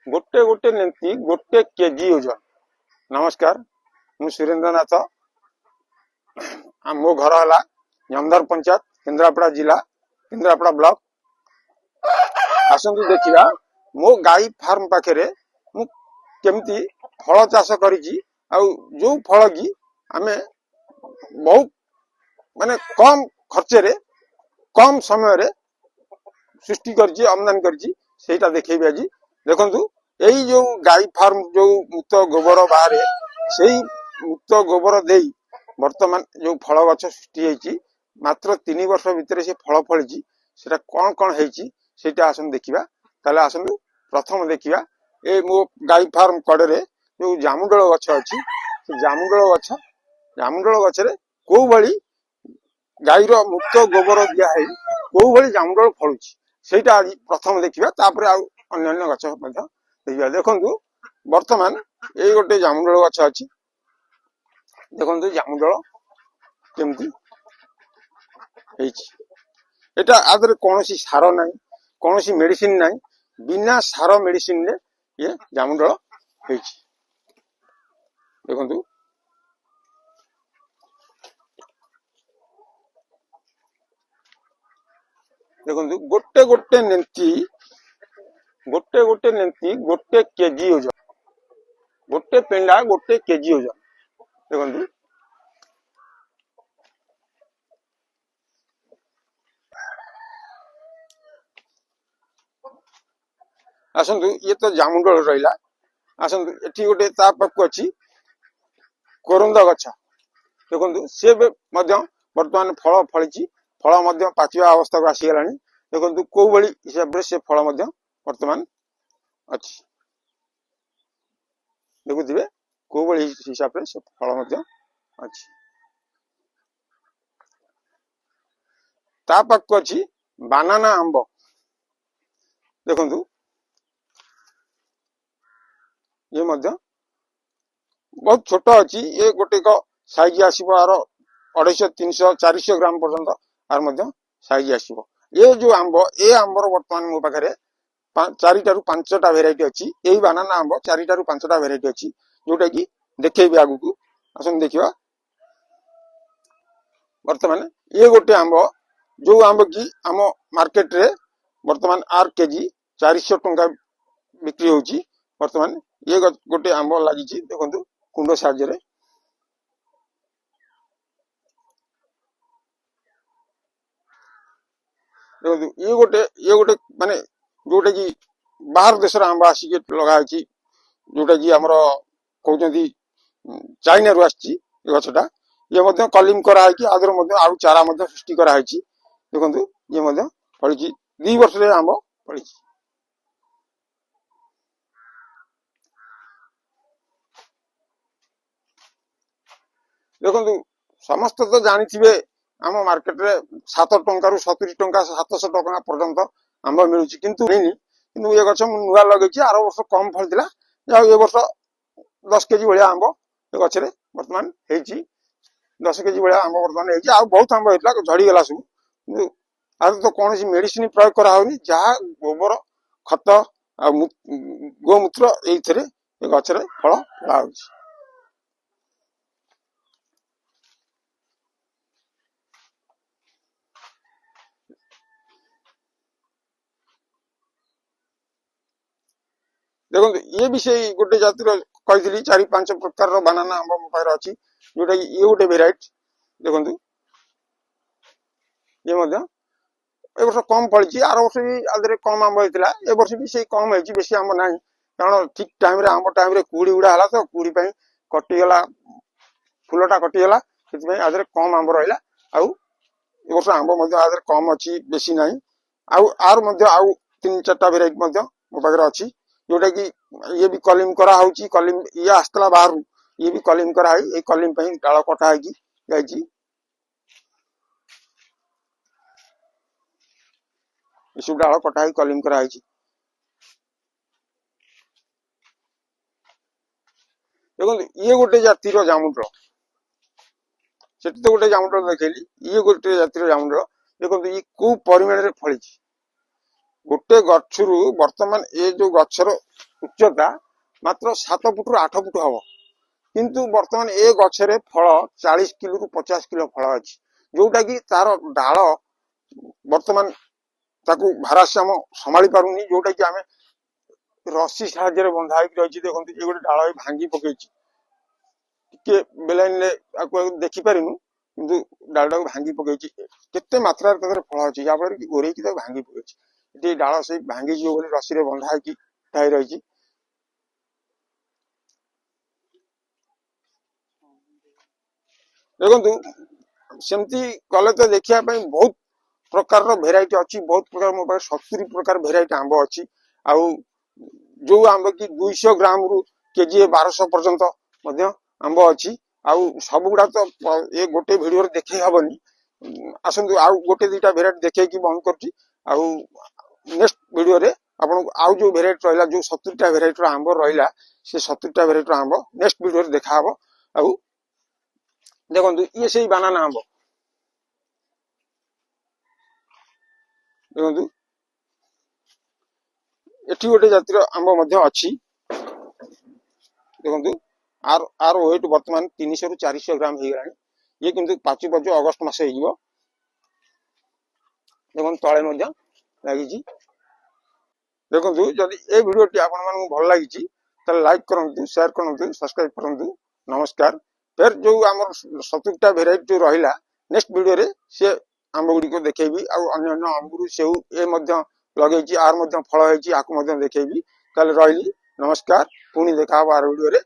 गोटे गोटे नेंती गोटे केजी ओजन। नमस्कार, मु सुरेंद्र नाथ। मो घर है जमदार पंचायत, केन्द्रापड़ा जिला, केन्द्रापड़ा ब्लॉक। आसतु देखा मो गाई फार्म पाखे केमती फल चाष कर जो फल की आम बहुत माने कम खर्चे कम समय रे सृष्टि कर आमदानी कर देखेबी आज। देखु यही जो गाई फार्म जो मुक्त गोबर बाहर से मुक्त गोबर दे वर्तमान जो फल गछ सृष्टि होती मात्र 3 वर्ष भितर से फल फली से कौन कौन होता आसन देखा। ताले आसतु प्रथम देखा ए मो गाई फार्म कड़े जो जामुडल गछ अच्छी जामुडल गछ कौ भली गाईर मुक्त गोबर दिया है कौ भली जामुडल फलुची सेटा आज प्रथम देखा। तापर अन्य गछ देखा। देखु वर्तमान ये गोटे जामुडल गछ अच्छी। देखु जामुडल केमती एटा आदर कौन सार ना कौन मेडिसिन ना बिना सार मेडिसिन रे ये जामुडल देखु। देखु गोटे गोटे नेंती गोटे केजी ओजन, गोटे पेंडा गोटे केजी ओजन। देखु आसतु ये तो जामुडल रहा। आसतु एटी गोटे पाक अच्छी कोरंद गछ। देखु सी बर्तमान फल फली फल पाचिबा अवस्था को आसीगला। देखु कौ भली हिसाब से फल वर्तमान अच्छी देखुए कौ भली हिसाब से फल अच्छी। ता पाक अच्छी बानाना आंब। देखु ये बहुत छोट अच्छी। ये गोटे साइज आसो 250 300 400 ग्राम पर्यंत आर साइज आसो। ये जो आंब ये आंबर वर्तमान मो पाखे 4 टा 5टा भेराइटी अच्छी। यही बानाना आंब 4 टा 5टा भेराइटी अच्छी जोटा कि देखेबी आगु को। आसन देखा वर्तमान ये गोटे आंब जो आंब की आम मार्केट रे वर्तमान आर केजी 400 टंका बिक्री होची। वर्तमान ये गोटे आंब लगी। देखु कुंड साहाय्य ये गोटे माने जोटा कि बाहर देश आंब आसिक लगाई जोटा कि आमर कहते चाइना रु आसी गछटा ये कलिम कराई आदर आउ चारा सृष्टि कराई। देखु ये फली 2 वर्ष आंब फली। देखु समस्त तो जानी आम मार्केट रे 7 टंका रु 70 टंका 700 टंका पर्यंत आंब मिलूँ किंतु किंतु ये गछ नुआ लगे आर वर्ष कम फल था। ये वर्ष 10 केजी भाया आंब ये गचरे वर्तमान 10 केजी भाया आंब वर्तमान आ बहुत आंब होता झड़ीगला सब। आज तो कौन मेडिसिन प्रयोग कराऊनी जहाँ गोबर खत गोमूत्र ये गचरे फल फड़ा। देखो ये भी से गोटे जातिर कही 4-5 प्रकार बानाना आंब मो पाखे अच्छी जोटा कि ये गोटे भेराइट। देखु ये वर्ष कम फली आर वर्ष भी आदि कम आंब होता ए वर्ष भी से कम हो बेसी आंब ना कारण ठीक टाइम रे आंब टाइम रे कुड़ी गुड़ा है तो कुड़ी कटिगला फूलटा कटिगला से आदि कम आंब रहा। आउ ए वर्ष आंब आदि कम अच्छी बेसी ना आर आउ 3-4टा भेराइट मो पाखे अच्छी जोटा कि ये भी कलिम करा कलिम ये आसला बाहर ये भी कलिम करा ये कलिम डाल कटा है सब डाल कटा कलिम करा। देखो ये गोटे जातिर जामुडल से तो गोटे जामुडल देखली ये गोटे जातिर जामुडल। देखो ये कौ परिमाण फली गोटे गच्छरू वर्तमान ये जो गच्छर ଉଚ୍ଚତା ମାତ୍ର 7 ଫୁଟରୁ 8 ଫୁଟ ହବ। କିନ୍ତୁ ବର୍ତ୍ତମାନ ଏ ଗଛରେ ଫଳ 40 କିଲୋରୁ 50 କିଲୋ ଫଳ ଅଛି, ଯୋଉଟା କି ତାର ଡାଳ ବର୍ତ୍ତମାନ ତାକୁ ଭାରସାମ୍ୟ ସମ୍ଭାଳି ପାରୁନି, ଯୋଉଟା କି ଆମେ ରସି ସାହାଯ୍ୟରେ ବନ୍ଧା ହେଇକି ରହିଛି। ଦେଖନ୍ତୁ ଏ ଗୋଟେ ଡାଳ ଭାଙ୍ଗି ପକେଇଛି, ଟିକେ ବେଲାଇନରେ ଦେଖିପାରିନୁ, କିନ୍ତୁ ଡାଳଟାକୁ ଭାଙ୍ଗି ପକେଇଛି। କେତେ ମାତ୍ରାରେ ତାଦେହରେ ଫଳ ଅଛି, ଯାହାଫଳରେ କି ଘୋରେଇକି ତାକୁ ଭାଙ୍ଗି ପକେଇଛି। ଏଠି ଡାଳ ସେଇ ଭାଙ୍ଗିଯିବ ବୋଲି ରସିରେ ବନ୍ଧା ହେଇକି ଥାଇ ରହିଛି। ଦେଖନ୍ତୁ ସେମିତି କଲେ ତ ଦେଖିବା ପାଇଁ ବହୁତ ପ୍ରକାରର ଭେରାଇଟି ଅଛି, ବହୁତ ପ୍ରକାର ମୋ ପାଖରେ 70 ପ୍ରକାର ଭେରାଇଟି ଆମ୍ବ ଅଛି। ଆଉ ଯୋଉ ଆମ୍ବ କି 200 ଗ୍ରାମରୁ କେଜିଏ 1200 ପର୍ଯ୍ୟନ୍ତ ମଧ୍ୟ ଆମ୍ବ ଅଛି। ଆଉ ସବୁଗୁଡା ତ ଏ ଗୋଟେ ଭିଡିଓରେ ଦେଖେଇ ହବନି। ଆସନ୍ତୁ ଆଉ ଗୋଟେ ଦିଟା ଭେରାଇଟି ଦେଖେଇକି ବନ୍ଦ କରୁଛି। ଆଉ ନେକ୍ସଟ ଭିଡିଓରେ ଆପଣଙ୍କୁ ଆଉ ଯୋଉ ଭେରାଇଟି ରହିଲା, ଯୋଉ 70ଟା ଭେରାଇଟିର ଆମ୍ବ ରହିଲା, ସେ 70ଟା ଭେରାଇଟିର ଆମ୍ବ ନେକ୍ସଟ ଭିଡିଓରେ ଦେଖାହବ। ଆଉ ଦେଖନ୍ତୁ ଇଏ ସେଇ ବାନାନା ଆମ୍ବ, ଦେଖନ୍ତୁ ଏଠି ଗୋଟେ ଜାତିର ଆମ୍ବ ମଧ୍ୟ ଅଛି। ଦେଖନ୍ତୁ ଆର ୱେଟ ବର୍ତ୍ତମାନ 300 ରୁ 400 ଗ୍ରାମ ହେଇଗଲାଣି। ଇଏ କିନ୍ତୁ ପାଚୁ ପାଚୁ ଅଗଷ୍ଟ ମାସ ହେଇଯିବ। ଦେଖନ୍ତୁ ତଳେ ମଧ୍ୟ ଲାଗିଛି। ଦେଖନ୍ତୁ ଯଦି ଏ ଭିଡିଓଟି ଆପଣମାନଙ୍କୁ ଭଲ ଲାଗିଛି ତାହେଲେ ଲାଇକ୍ କରନ୍ତୁ, ସେୟାର କରନ୍ତୁ, ସବସ୍କ୍ରାଇବ କରନ୍ତୁ। ନମସ୍କାର। ଫେର ଯୋଉ ଆମର 70ଟା ଭେରାଇଟି ରହିଲା, ନେକ୍ସଟ ଭିଡିଓରେ ସେ ଆମ୍ବ ଗୁଡିକ ଦେଖେଇବି। ଆଉ ଅନ୍ୟ ଅନ୍ୟ ଅଙ୍ଗୁର, ସେଉ ଏ ମଧ୍ୟ ଲଗେଇଛି, ଆର ମଧ୍ୟ ଫଳ ହେଇଛି, ଆକୁ ମଧ୍ୟ ଦେଖେଇବି। ତାହେଲେ ରହିଲି, ନମସ୍କାର। ପୁଣି ଦେଖା ହବ ଆର ଭିଡିଓରେ।